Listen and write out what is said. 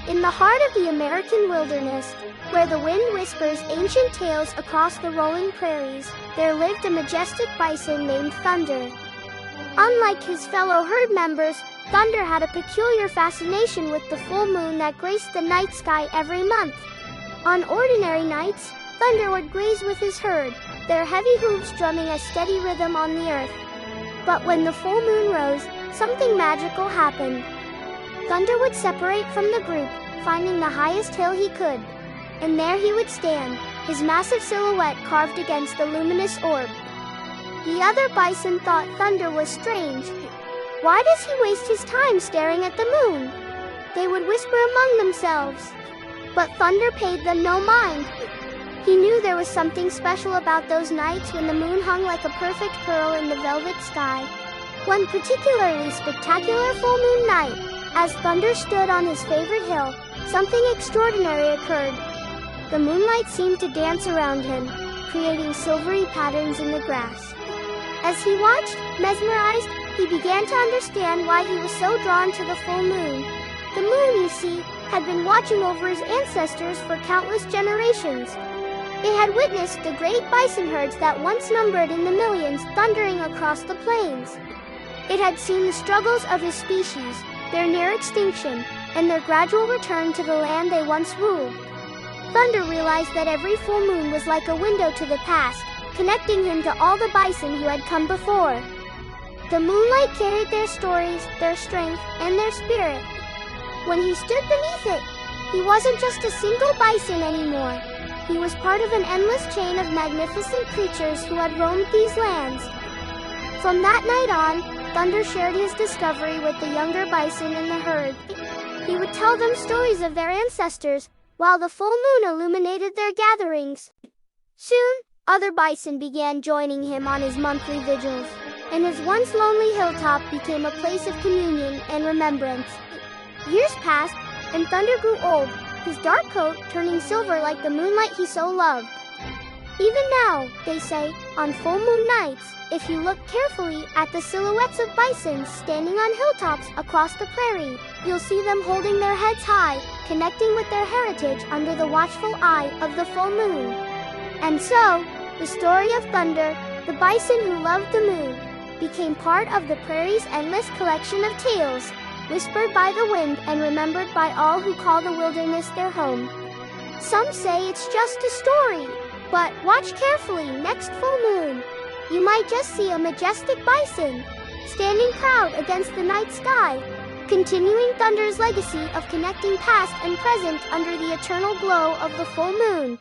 In the heart of the American wilderness, where the wind whispers ancient tales across the rolling prairies, there lived a majestic bison named Thunder. Unlike his fellow herd members, Thunder had a peculiar fascination with the full moon that graced the night sky every month. On ordinary nights, Thunder would graze with his herd, their heavy hooves drumming a steady rhythm on the earth. But when the full moon rose, something magical happened. Thunder would separate from the group, finding the highest hill he could. And there he would stand, his massive silhouette carved against the luminous orb. The other bison thought Thunder was strange. Why does he waste his time staring at the moon? They would whisper among themselves. But Thunder paid them no mind. He knew there was something special about those nights when the moon hung like a perfect pearl in the velvet sky. One particularly spectacular full moon night, as Thunder stood on his favorite hill, something extraordinary occurred. The moonlight seemed to dance around him, creating silvery patterns in the grass. As he watched, mesmerized, he began to understand why he was so drawn to the full moon. The moon, you see, had been watching over his ancestors for countless generations. It had witnessed the great bison herds that once numbered in the millions thundering across the plains. It had seen the struggles of his species, their near extinction, and their gradual return to the land they once ruled. Thunder realized that every full moon was like a window to the past, connecting him to all the bison who had come before. The moonlight carried their stories, their strength, and their spirit. When he stood beneath it, he wasn't just a single bison anymore. He was part of an endless chain of magnificent creatures who had roamed these lands. From that night on, Thunder shared his discovery with the younger bison in the herd. He would tell them stories of their ancestors, while the full moon illuminated their gatherings. Soon, other bison began joining him on his monthly vigils, and his once lonely hilltop became a place of communion and remembrance. Years passed, and Thunder grew old, his dark coat turning silver like the moonlight he so loved. Even now, they say, on full moon nights, if you look carefully at the silhouettes of bison standing on hilltops across the prairie, you'll see them holding their heads high, connecting with their heritage under the watchful eye of the full moon. And so, the story of Thunder, the bison who loved the moon, became part of the prairie's endless collection of tales, whispered by the wind and remembered by all who call the wilderness their home. Some say it's just a story, but watch carefully next full moon. You might just see a majestic bison, standing proud against the night sky, continuing Thunder's legacy of connecting past and present under the eternal glow of the full moon.